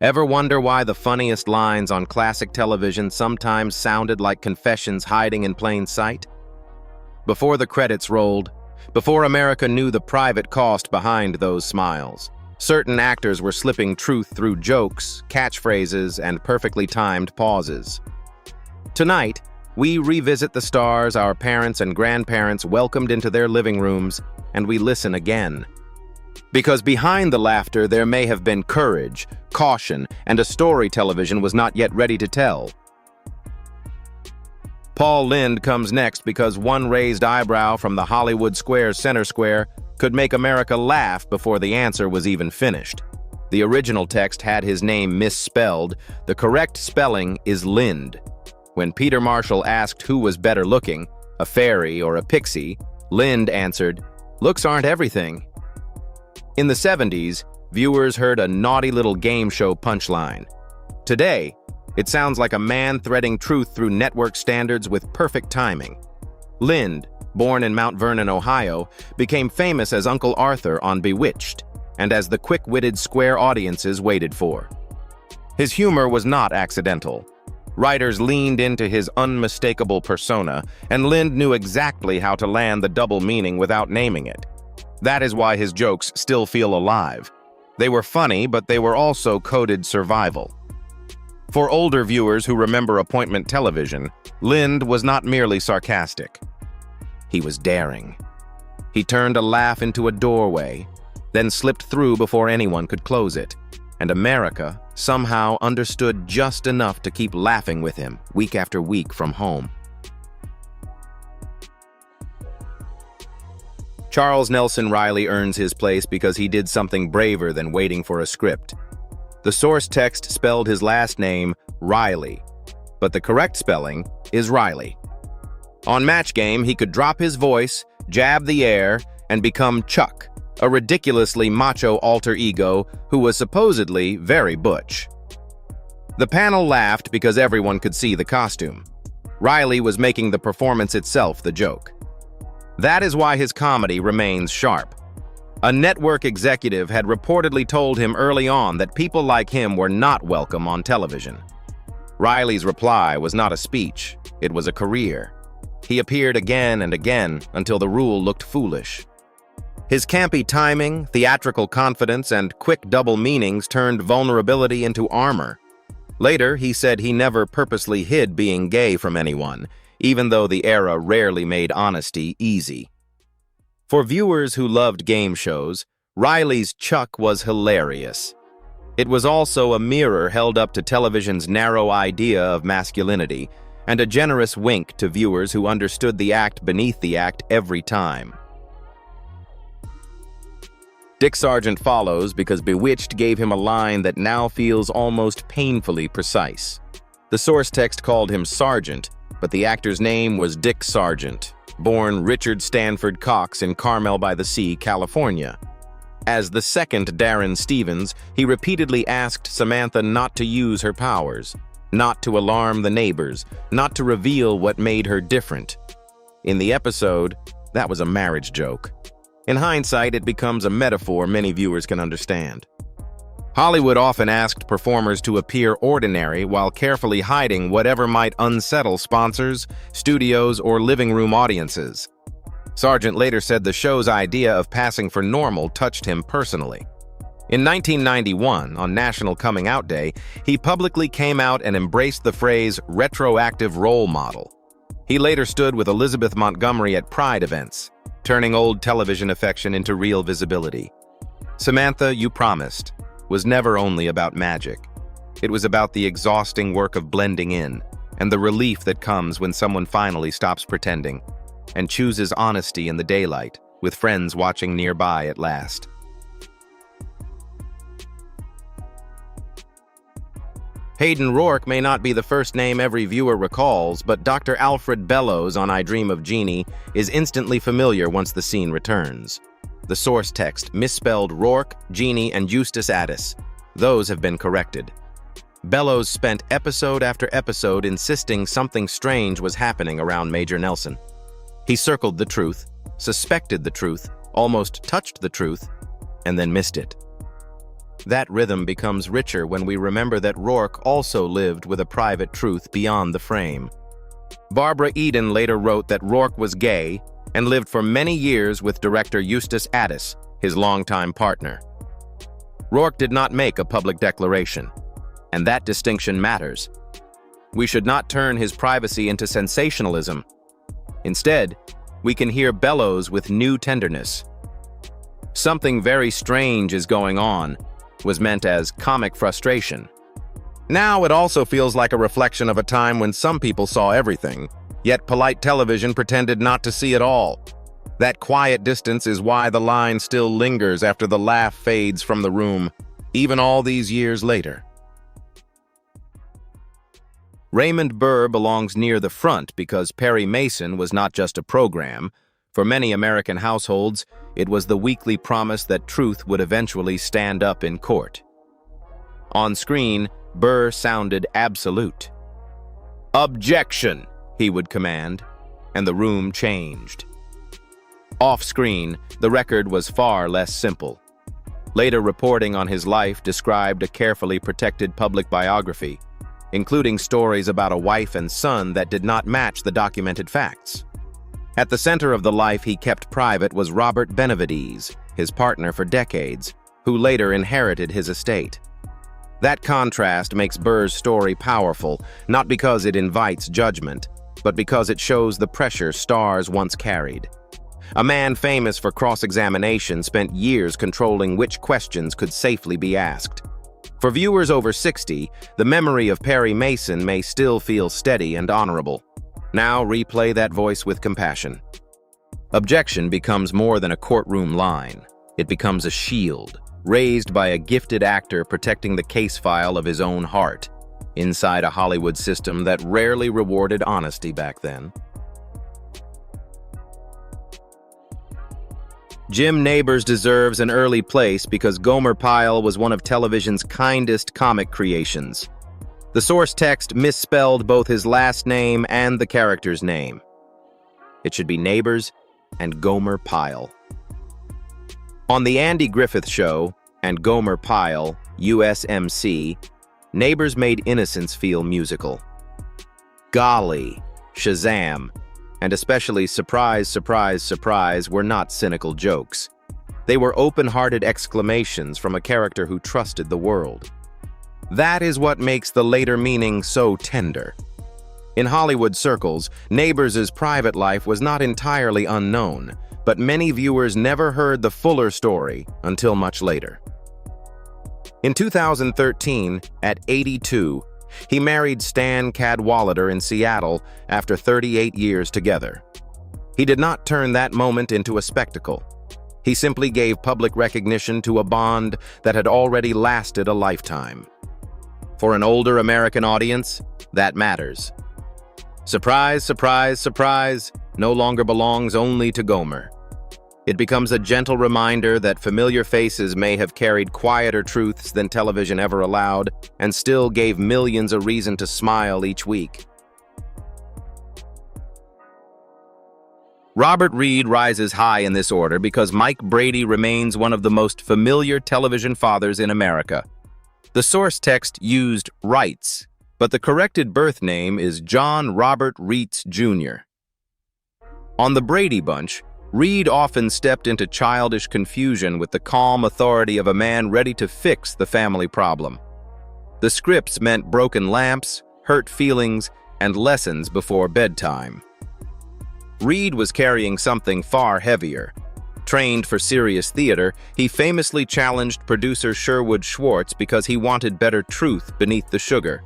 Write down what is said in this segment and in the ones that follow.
Ever wonder why the funniest lines on classic television sometimes sounded like confessions hiding in plain sight? Before the credits rolled, before America knew the private cost behind those smiles, certain actors were slipping truth through jokes, catchphrases, and perfectly timed pauses. Tonight, we revisit the stars our parents and grandparents welcomed into their living rooms, and we listen again. Because behind the laughter there may have been courage, caution, and a story television was not yet ready to tell. Paul Lynde comes next because one raised eyebrow from the Hollywood Squares center square could make America laugh before the answer was even finished. The original text had his name misspelled. The correct spelling is Lynde. When Peter Marshall asked who was better looking, a fairy or a pixie, Lynde answered, "Looks aren't everything." In the 70s, viewers heard a naughty little game show punchline. Today, it sounds like a man threading truth through network standards with perfect timing. Lynde, born in Mount Vernon, Ohio, became famous as Uncle Arthur on Bewitched, and as the quick-witted square audiences waited for. His humor was not accidental. Writers leaned into his unmistakable persona, and Lynde knew exactly how to land the double meaning without naming it. That is why his jokes still feel alive. They were funny, but they were also coded survival. For older viewers who remember appointment television, Lynde was not merely sarcastic. He was daring. He turned a laugh into a doorway, then slipped through before anyone could close it. And America somehow understood just enough to keep laughing with him week after week from home. Charles Nelson Reilly earns his place because he did something braver than waiting for a script. The source text spelled his last name Reilly, but the correct spelling is Reilly. On Match Game, he could drop his voice, jab the air, and become Chuck, a ridiculously macho alter ego who was supposedly very butch. The panel laughed because everyone could see the costume. Reilly was making the performance itself the joke. That is why his comedy remains sharp. A network executive had reportedly told him early on that people like him were not welcome on television. Reilly's reply was not a speech, it was a career. He appeared again and again until the rule looked foolish. His campy timing, theatrical confidence, and quick double meanings turned vulnerability into armor. Later, he said he never purposely hid being gay from anyone, even though the era rarely made honesty easy. For viewers who loved game shows, Reilly's Chuck was hilarious. It was also a mirror held up to television's narrow idea of masculinity, and a generous wink to viewers who understood the act beneath the act every time. Dick Sargent follows because Bewitched gave him a line that now feels almost painfully precise. The source text called him Sargent, but the actor's name was Dick Sargent, born Richard Stanford Cox in Carmel by the Sea, California. As the second Darren Stevens, he repeatedly asked Samantha not to use her powers, not to alarm the neighbors, not to reveal what made her different. In the episode, that was a marriage joke. In hindsight, it becomes a metaphor many viewers can understand. Hollywood often asked performers to appear ordinary while carefully hiding whatever might unsettle sponsors, studios, or living room audiences. Sargent later said the show's idea of passing for normal touched him personally. In 1991, on National Coming Out Day, he publicly came out and embraced the phrase retroactive role model. He later stood with Elizabeth Montgomery at Pride events, turning old television affection into real visibility. Samantha, You Promised was never only about magic. It was about the exhausting work of blending in, and the relief that comes when someone finally stops pretending and chooses honesty in the daylight, with friends watching nearby at last. Hayden Rorke may not be the first name every viewer recalls, but Dr. Alfred Bellows on I Dream of Jeannie is instantly familiar once the scene returns. The source text misspelled Rourke, Jeannie, and Eustace Addis. Those have been corrected. Bellows spent episode after episode insisting something strange was happening around Major Nelson. He circled the truth, suspected the truth, almost touched the truth, and then missed it. That rhythm becomes richer when we remember that Rorke also lived with a private truth beyond the frame. Barbara Eden later wrote that Rorke was gay and lived for many years with director Eustace Addis, his longtime partner. Rorke did not make a public declaration, and that distinction matters. We should not turn his privacy into sensationalism. Instead, we can hear bellows with new tenderness. "Something very strange is going on" was meant as comic frustration. Now it also feels like a reflection of a time when some people saw everything, yet polite television pretended not to see it all. That quiet distance is why the line still lingers after the laugh fades from the room, even all these years later. Raymond Burr belongs near the front because Perry Mason was not just a program. For many American households, it was the weekly promise that truth would eventually stand up in court. On screen, Burr sounded absolute. "Objection," he would command, and the room changed. Off-screen, the record was far less simple. Later reporting on his life described a carefully protected public biography, including stories about a wife and son that did not match the documented facts. At the center of the life he kept private was Robert Benavides, his partner for decades, who later inherited his estate. That contrast makes Burr's story powerful, not because it invites judgment, but because it shows the pressure stars once carried. A man famous for cross-examination spent years controlling which questions could safely be asked. For viewers over 60, the memory of Perry Mason may still feel steady and honorable. Now replay that voice with compassion. Objection becomes more than a courtroom line. It becomes a shield, raised by a gifted actor protecting the case file of his own heart, inside a Hollywood system that rarely rewarded honesty back then. Jim Nabors deserves an early place because Gomer Pyle was one of television's kindest comic creations. The source text misspelled both his last name and the character's name. It should be Nabors and Gomer Pyle. On The Andy Griffith Show and Gomer Pyle, USMC, Nabors made innocence feel musical. Golly, Shazam, and especially surprise, surprise, surprise were not cynical jokes. They were open-hearted exclamations from a character who trusted the world. That is what makes the later meaning so tender. In Hollywood circles, Nabors' private life was not entirely unknown, but many viewers never heard the fuller story until much later. In 2013, at 82, he married Stan Cadwallader in Seattle after 38 years together. He did not turn that moment into a spectacle. He simply gave public recognition to a bond that had already lasted a lifetime. For an older American audience, that matters. Surprise, surprise, surprise no longer belongs only to Gomer. It becomes a gentle reminder that familiar faces may have carried quieter truths than television ever allowed, and still gave millions a reason to smile each week. Robert Reed rises high in this order because Mike Brady remains one of the most familiar television fathers in America. The source text used Reitz, but the corrected birth name is John Robert Reitz Jr. On the Brady Bunch, Reed often stepped into childish confusion with the calm authority of a man ready to fix the family problem. The scripts meant broken lamps, hurt feelings, and lessons before bedtime. Reed was carrying something far heavier. Trained for serious theater, he famously challenged producer Sherwood Schwartz because he wanted better truth beneath the sugar.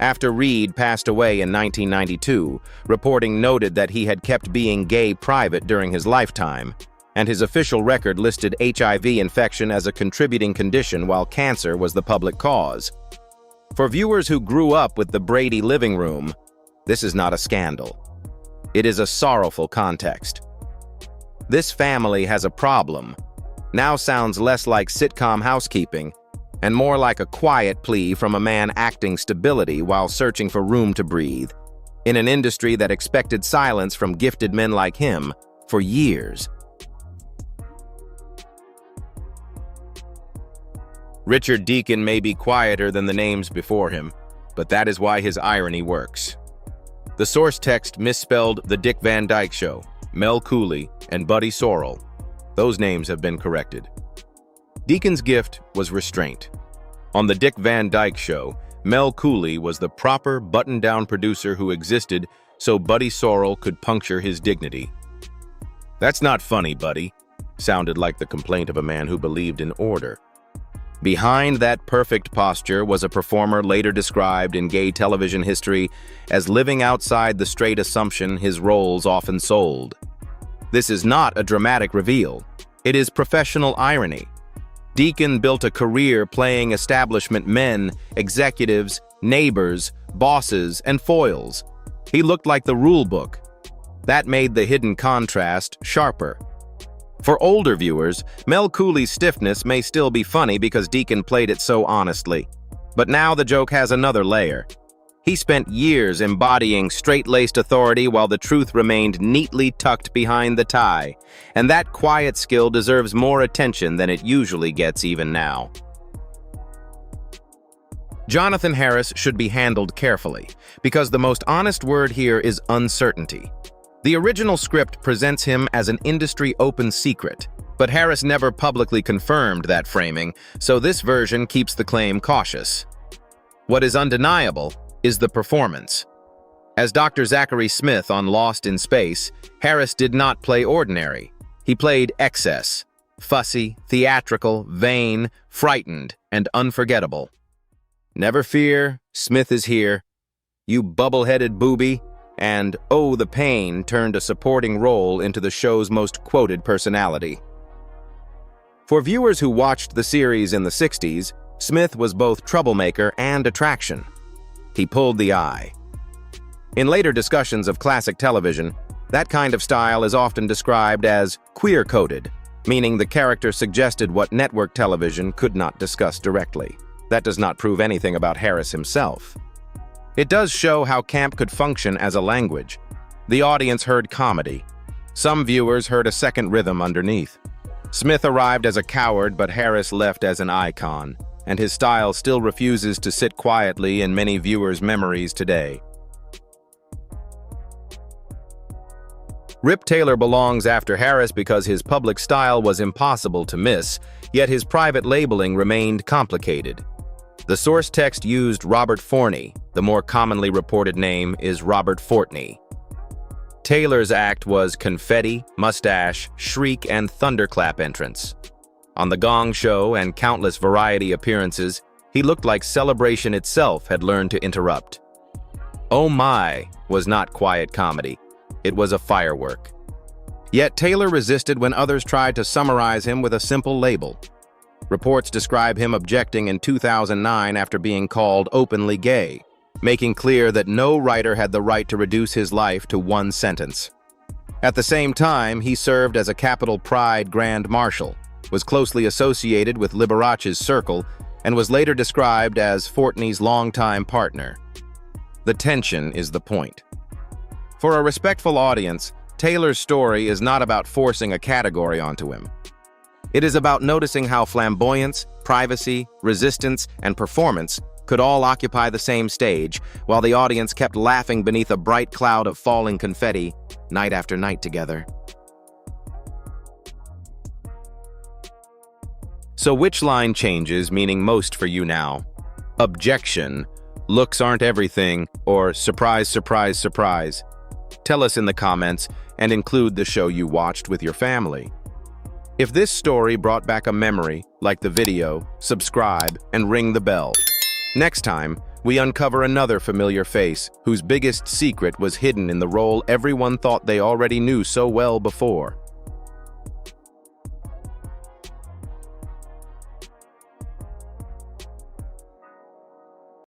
After Reed passed away in 1992, reporting noted that he had kept being gay private during his lifetime, and his official record listed HIV infection as a contributing condition while cancer was the public cause. For viewers who grew up with the Brady living room, this is not a scandal. It is a sorrowful context. This family has a problem now sounds less like sitcom housekeeping and more like a quiet plea from a man acting stability while searching for room to breathe, in an industry that expected silence from gifted men like him for years. Richard Deacon may be quieter than the names before him, but that is why his irony works. The source text misspelled The Dick Van Dyke Show, Mel Cooley, and Buddy Sorrell. Those names have been corrected. Deacon's gift was restraint. On The Dick Van Dyke Show, Mel Cooley was the proper button-down producer who existed so Buddy Sorrell could puncture his dignity. "That's not funny, Buddy," sounded like the complaint of a man who believed in order. Behind that perfect posture was a performer later described in gay television history as living outside the straight assumption his roles often sold. This is not a dramatic reveal. It is professional irony. Deacon built a career playing establishment men, executives, neighbors, bosses, and foils. He looked like the rule book. That made the hidden contrast sharper. For older viewers, Mel Cooley's stiffness may still be funny because Deacon played it so honestly. But now the joke has another layer. He spent years embodying straight-laced authority while the truth remained neatly tucked behind the tie, and that quiet skill deserves more attention than it usually gets even now. Jonathan Harris should be handled carefully, because the most honest word here is uncertainty. The original script presents him as an industry open secret, but Harris never publicly confirmed that framing, so this version keeps the claim cautious. What is undeniable is the performance. As Dr. Zachary Smith on Lost in Space, Harris did not play ordinary. He played excess, fussy, theatrical, vain, frightened, and unforgettable. "Never fear, Smith is here," "You bubble-headed booby," and "Oh, the pain" turned a supporting role into the show's most quoted personality. For viewers who watched the series in the 60s, Smith was both troublemaker and attraction. He pulled the eye. In later discussions of classic television, that kind of style is often described as queer-coded, meaning the character suggested what network television could not discuss directly. That does not prove anything about Harris himself. It does show how camp could function as a language. The audience heard comedy. Some viewers heard a second rhythm underneath. Smith arrived as a coward, but Harris left as an icon, and his style still refuses to sit quietly in many viewers' memories today. Rip Taylor belongs after Harris because his public style was impossible to miss, yet his private labeling remained complicated. The source text used Robert Forney. The more commonly reported name is Robert Fortney. Taylor's act was confetti, mustache, shriek, and thunderclap entrance. On The Gong Show and countless variety appearances, he looked like celebration itself had learned to interrupt. Oh My was not quiet comedy. It was a firework. Yet Taylor resisted when others tried to summarize him with a simple label. Reports describe him objecting in 2009 after being called openly gay, making clear that no writer had the right to reduce his life to one sentence. At the same time, he served as a Capitol Pride Grand Marshal, was closely associated with Liberace's circle, and was later described as Fortney's longtime partner. The tension is the point. For a respectful audience, Taylor's story is not about forcing a category onto him. It is about noticing how flamboyance, privacy, resistance, and performance could all occupy the same stage, while the audience kept laughing beneath a bright cloud of falling confetti, night after night together. So which line changes meaning most for you now? Objection, looks aren't everything, or surprise, surprise, surprise? Tell us in the comments and include the show you watched with your family. If this story brought back a memory, like the video, subscribe, and ring the bell. Next time, we uncover another familiar face whose biggest secret was hidden in the role everyone thought they already knew so well before.